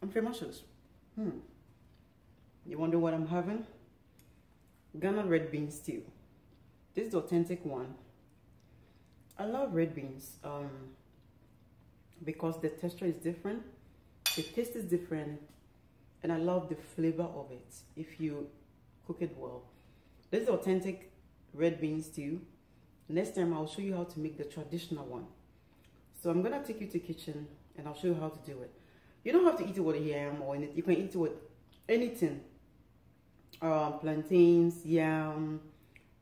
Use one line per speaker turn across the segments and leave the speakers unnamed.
I'm Frema Shows. You wonder what I'm having? Ghana red bean stew. This is the authentic one. I love red beans because the texture is different, the taste is different, and I love the flavor of it if you cook it well. This is the authentic red bean stew. Next time I'll show you how to make the traditional one. So I'm gonna take you to the kitchen and I'll show you how to do it. You don't have to eat it with yam or anything. You can eat it with anything. Plantains, yam,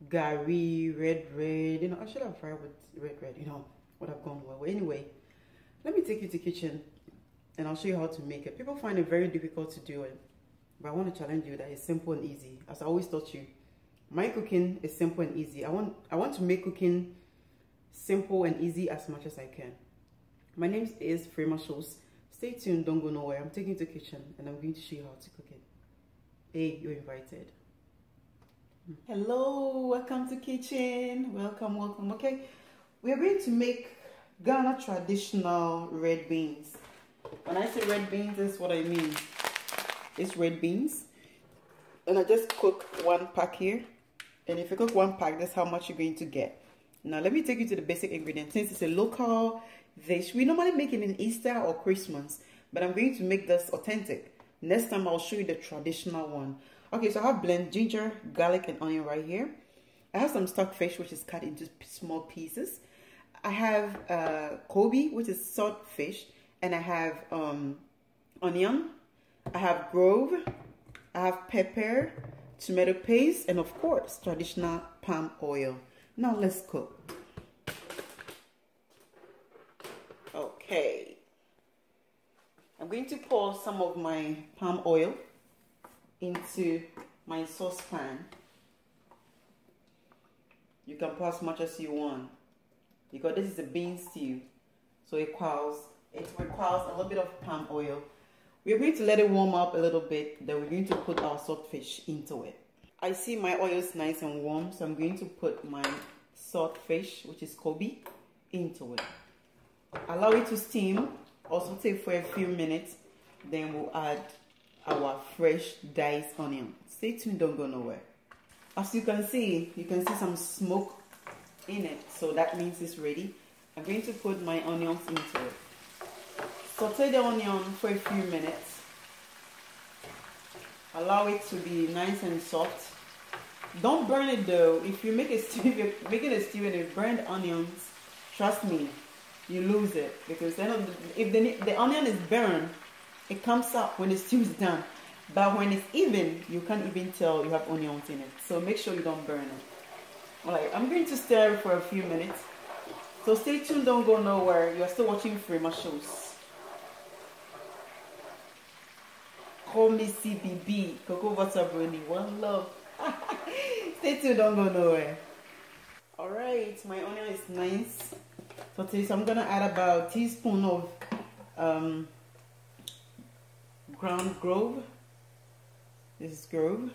gari, red bread. You know, I should have fried with red bread. You know, would have gone well. But anyway, let me take you to the kitchen and I'll show you how to make it. People find it very difficult to do it, but I want to challenge you that it's simple and easy. As I always taught you, my cooking is simple and easy. I want to make cooking simple and easy as much as I can. My name is Frema Shows. Stay tuned, don't go nowhere. I'm taking you to the kitchen and I'm going to show you how to cook it. Hey, you're invited. Hello, welcome to kitchen. Welcome, welcome. Okay, we are going to make Ghana traditional red beans. When I say red beans, that's what I mean. It's red beans. And I just cook one pack here. And if you cook one pack, that's how much you're going to get. Now, let me take you to the basic ingredients. Since it's a local dish, we normally make it in Easter or Christmas, but I'm going to make this authentic. Next time, I'll show you the traditional one. Okay, so I have blend ginger, garlic, and onion right here. I have some stockfish, which is cut into small pieces. I have Kobe, which is salt fish, and I have onion. I have grove. I have pepper, tomato paste, and of course, traditional palm oil. Now let's cook. Okay. I'm going to pour some of my palm oil into my saucepan. You can pour as much as you want because this is a bean stew, so it requires a little bit of palm oil. We're going to let it warm up a little bit, then we're going to put our saltfish into it. I see my oil is nice and warm, so I'm going to put my saltfish, which is Kobe, into it. Allow it to steam, also take for a few minutes, then we'll add our fresh diced onion. Stay tuned, don't go nowhere. As you can see some smoke in it, so that means it's ready. I'm going to put my onions into it. Saute the onion for a few minutes. Allow it to be nice and soft. Don't burn it though. If you make a stew, if you're making a stew and you burn onions, trust me, you lose it. Because then if the onion is burned, it comes up when the stew is done. But when it's even, you can't even tell you have onions in it. So make sure you don't burn it. Alright, I'm going to stir for a few minutes. So stay tuned, don't go nowhere. You're still watching Frema Shows. Call me CBB, Cocoa Butter Brownie, one love. Stay tuned, don't go nowhere. Alright, my onion is nice. So I'm gonna add about a teaspoon of ground grove. This is grove.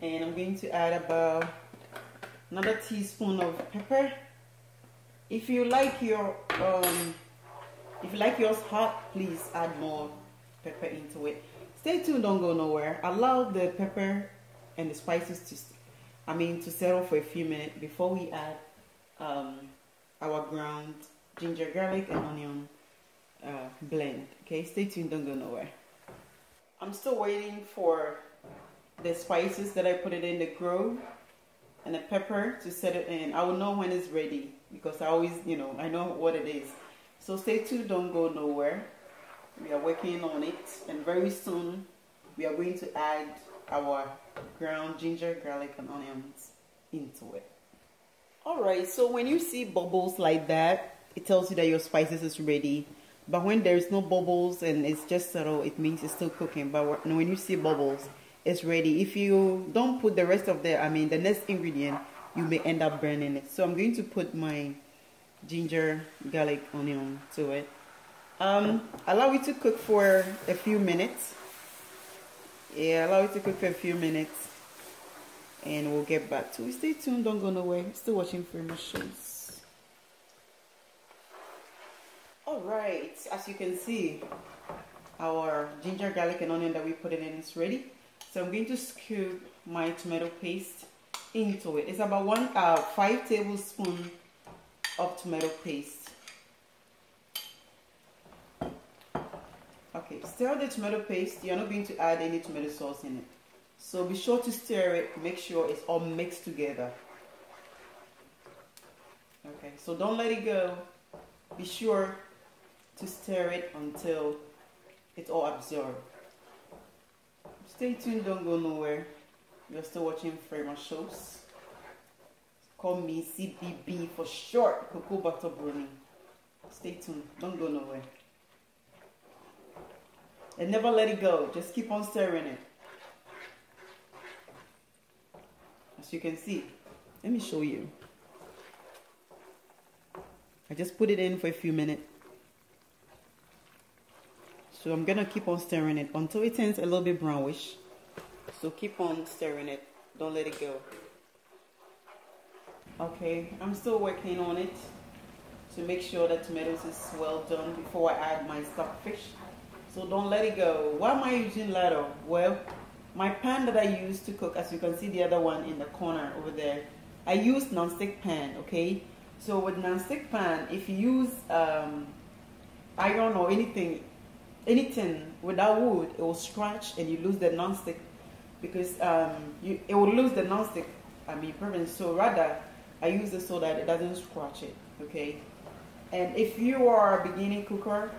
And I'm going to add about another teaspoon of pepper. If you like your yours hot, please add more pepper into it. Stay tuned, don't go nowhere. Allow the pepper and the spices to settle for a few minutes before we add our ground ginger, garlic, and onion blend. Okay, stay tuned, don't go nowhere. I'm still waiting for the spices that I put it in, the grove and the pepper to set it in. I will know when it's ready because I always, I know what it is. So stay tuned, don't go nowhere. We are working on it, and very soon we are going to add our ground ginger, garlic, and onions into it. Alright, so when you see bubbles like that, it tells you that your spices is ready. But when there is no bubbles and it's just settled, it means it's still cooking. But when you see bubbles, it's ready. If you don't put the rest of the next ingredient, you may end up burning it. So I'm going to put my ginger, garlic, onion to it. Allow it to cook for a few minutes. Yeah, allow it to cook for a few minutes, and we'll get back to it. Stay tuned, don't go nowhere. Still watching Frema Shows. Alright, as you can see, our ginger, garlic, and onion that we put it in is ready. So I'm going to scoop my tomato paste into it. It's about 5 tablespoons of tomato paste. Okay, stir the tomato paste. You're not going to add any tomato sauce in it. So be sure to stir it. Make sure it's all mixed together. Okay, so don't let it go. Be sure to stir it until it's all absorbed. Stay tuned, don't go nowhere. You're still watching Frema Shows. Call me CBB for short, Cocoa Butter Brownie. Stay tuned, don't go nowhere. And never let it go, just keep on stirring it. As you can see, let me show you. I just put it in for a few minutes. So I'm gonna keep on stirring it until it turns a little bit brownish. So keep on stirring it, don't let it go. Okay, I'm still working on it to make sure that tomatoes is well done before I add my stockfish. So don't let it go. Why am I using ladle? Well, my pan that I use to cook, as you can see the other one in the corner over there, I use non-stick pan, okay? So with non-stick pan, if you use iron or anything without wood, it will scratch and you lose the non-stick because it will lose the non-stick preference. So rather, I use it so that it doesn't scratch it, okay? And if you are a beginning cooker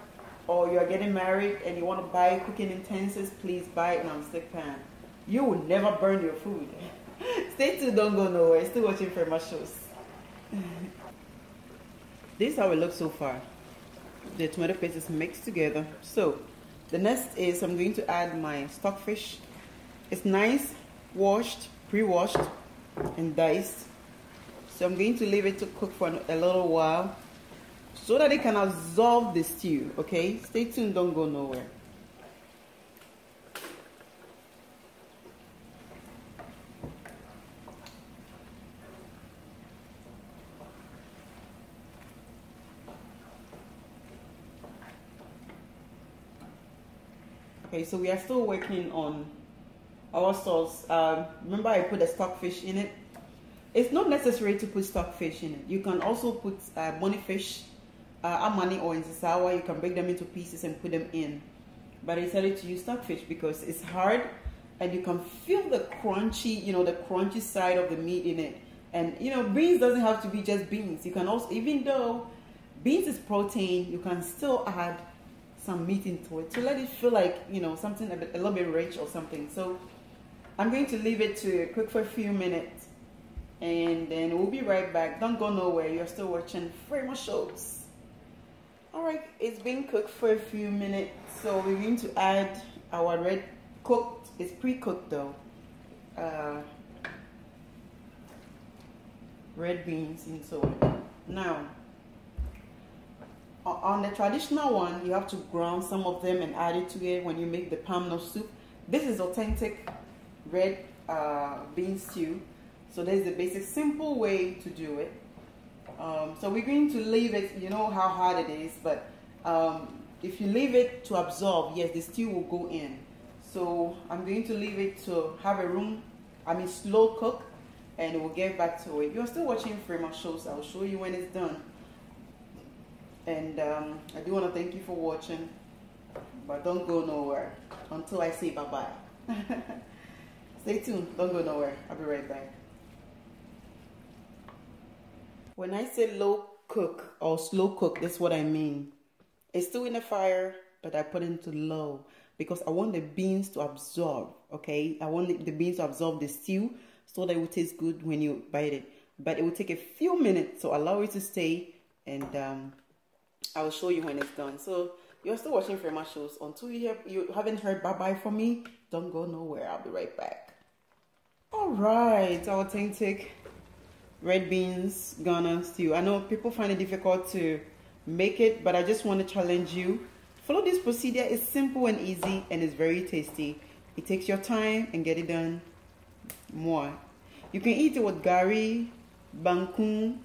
or you are getting married and you want to buy cooking utensils, please buy a non-stick pan. You will never burn your food. Stay tuned, don't go nowhere. Still watching Frema Shows. This is how it looks so far. The tomato paste is mixed together. So the next is I'm going to add my stockfish. It's nice, washed, pre-washed, and diced. So I'm going to leave it to cook for a little while so that it can absorb the stew, okay? Stay tuned, don't go nowhere. Okay, so we are still working on our sauce. Remember I put the stockfish in it. It's not necessary to put stockfish in it. You can also put bony fish, amani or insisawa. You can break them into pieces and put them in. But I decided to use stockfish because it's hard and you can feel the crunchy, the crunchy side of the meat in it. And beans doesn't have to be just beans. You can also, even though beans is protein, you can still add some meat into it to let it feel like something a little bit rich or something. So I'm going to leave it to cook for a few minutes and then we'll be right back. Don't go nowhere. You're still watching Frema Shows. Alright, it's been cooked for a few minutes, so we're going to add our red cooked, it's pre-cooked though, red beans into it. Now on the traditional one, you have to ground some of them and add it to it when you make the palm nut soup. This is authentic red bean stew. So there's the basic simple way to do it. So we're going to leave it, you know how hard it is, but if you leave it to absorb, yes, the stew will go in. So I'm going to leave it to have a slow cook, and we'll get back to it. You're still watching Frema Shows. I'll show you when it's done. And I do want to thank you for watching, but don't go nowhere until I say bye-bye. Stay tuned, don't go nowhere. I'll be right back. When I say low cook or slow cook, that's what I mean. It's still in the fire, but I put it into low because I want the beans to absorb, okay? I want the beans to absorb the stew so that it will taste good when you bite it. But it will take a few minutes, so allow it to stay, and I will show you when it's done. So you're still watching Frema Shows. Until you haven't heard bye-bye from me, don't go nowhere. I'll be right back. All right, our authentic red beans Ghana stew. I know people find it difficult to make it, but I just want to challenge you. Follow this procedure. It's simple and easy, and it's very tasty. It takes your time and get it done more. You can eat it with gari, bankun,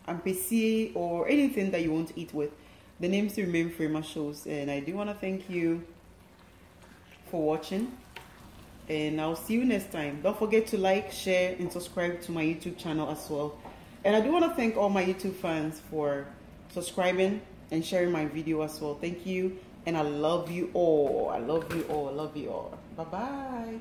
ampesi, or anything that you want to eat with. The names remain Frema Shows, and I do want to thank you for watching, and I'll see you next time. Don't forget to like, share, and subscribe to my YouTube channel as well. And I do want to thank all my YouTube fans for subscribing and sharing my video as well. Thank you, and I love you all. I love you all. I love you all. Bye bye.